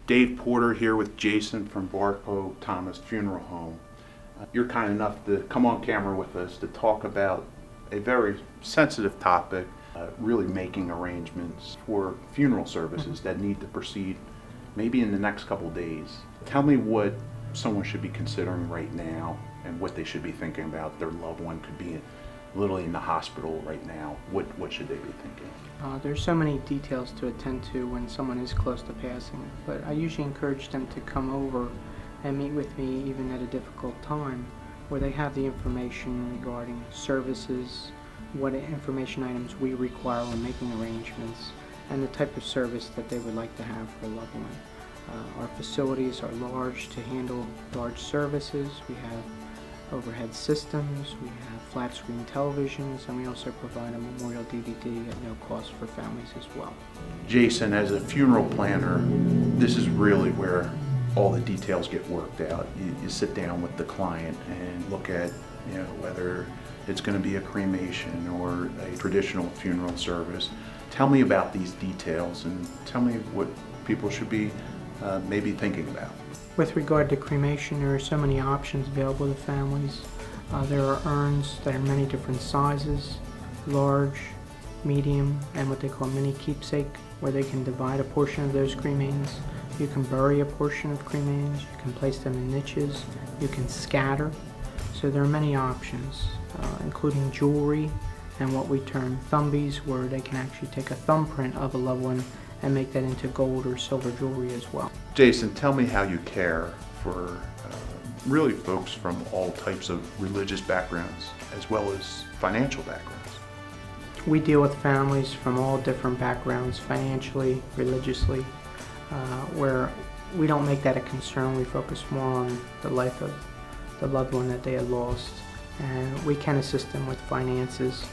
Dave Porter here with Jason from Varcoe-Thomas Funeral Home. You're kind enough to come on camera with us to talk about a very sensitive topic, really making arrangements for funeral services that need to proceed maybe in the next couple days. Tell me what someone should be considering right now and what they should be thinking about. Their loved one could be literally in the hospital right now. What should they be thinking? There's so many details to attend to when someone is close to passing, but I usually encourage them to come over and meet with me even at a difficult time, where they have the information regarding services, what information items we require when making arrangements, and the type of service that they would like to have for a loved one. Our facilities are large to handle large services. We have overhead systems, we have flat screen televisions, and we also provide a memorial DVD at no cost for families as well. Jason, as a funeral planner, this is really where all the details get worked out. You sit down with the client and look at whether it's going to be a cremation or a traditional funeral service. Tell me about these details and tell me what people should be maybe thinking about. With regard to cremation, there are so many options available to families. There are urns that are many different sizes, large, medium, and what they call mini keepsake, where they can divide a portion of those cremains. You can bury a portion of cremains, you can place them in niches, you can scatter. So there are many options, including jewelry and what we term thumbies, where they can actually take a thumbprint of a loved one and make that into gold or silver jewelry as well. Jason, tell me how you care for really folks from all types of religious backgrounds as well as financial backgrounds. We deal with families from all different backgrounds, financially, religiously, where we don't make that a concern. We focus more on the life of the loved one that they had lost, and we can assist them with finances.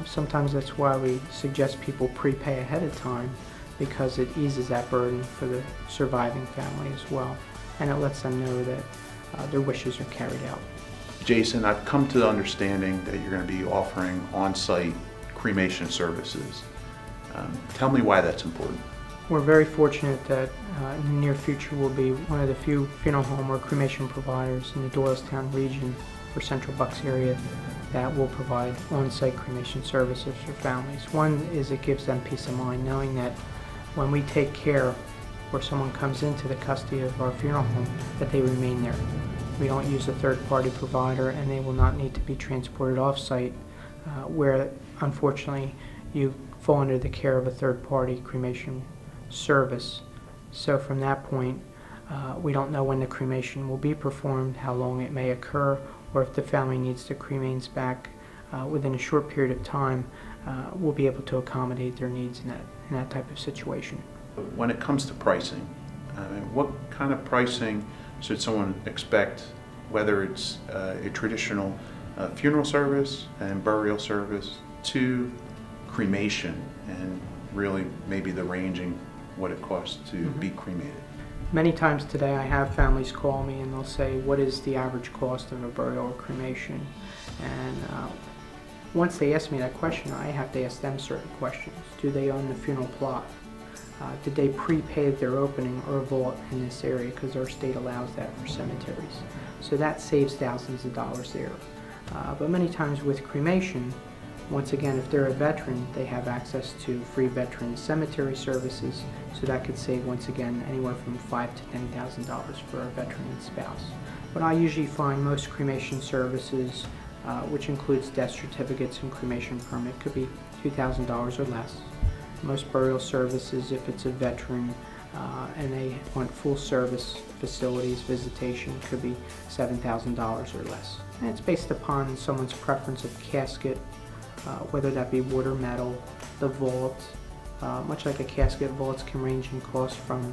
Sometimes that's why we suggest people prepay ahead of time, because it eases that burden for the surviving family as well, and it lets them know that their wishes are carried out. Jason, I've come to the understanding that you're going to be offering on-site cremation services. Tell me why that's important. We're very fortunate that in the near future we'll be one of the few funeral home or cremation providers in the Doylestown region or Central Bucks area that will provide on-site cremation services for families. One is it gives them peace of mind knowing that when we take care or someone comes into the custody of our funeral home, that they remain there. We don't use a third-party provider, and they will not need to be transported off-site, where unfortunately you fall under the care of a third-party cremation service. So from that point, we don't know when the cremation will be performed, how long it may occur, or if the family needs the cremains back within a short period of time, we'll be able to accommodate their needs in that type of situation. When it comes to pricing, what kind of pricing should someone expect, whether it's a traditional funeral service and burial service to cremation, and really maybe the ranging what it costs to be cremated? Many times today I have families call me and they'll say, what is the average cost of a burial or cremation? And once they ask me that question, I have to ask them certain questions. Do they own the funeral plot? Did they prepay their opening or vault in this area, because our state allows that for cemeteries? So that saves thousands of dollars there. But many times with cremation, once again, if they're a veteran, they have access to free veteran cemetery services, so that could save, once again, anywhere from $5,000 to $10,000 for a veteran and spouse. But I usually find most cremation services, which includes death certificates and cremation permit, could be $2,000 or less. Most burial services, if it's a veteran and they want full service facilities, visitation, could be $7,000 or less. And it's based upon someone's preference of casket, whether that be wood or metal, the vault. Much like a casket, vaults can range in cost from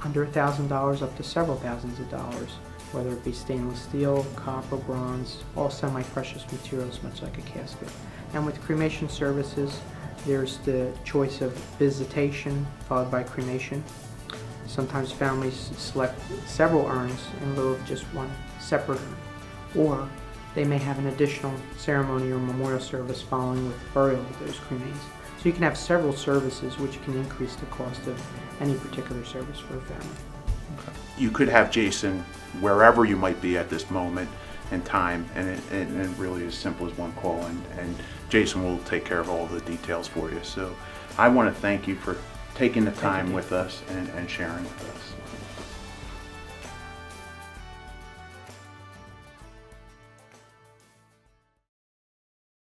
under $1,000 up to several thousands of dollars, whether it be stainless steel, copper, bronze, all semi-precious materials, much like a casket. And with cremation services, there's the choice of visitation followed by cremation. Sometimes families select several urns in lieu of just one separate urn, or they may have an additional ceremony or memorial service following with burial of those cremains. So you can have several services which can increase the cost of any particular service for a family. You could have Jason wherever you might be at this moment in time, and it really is simple as one call, and Jason will take care of all the details for you. So I want to thank you for taking the time with us and sharing with us.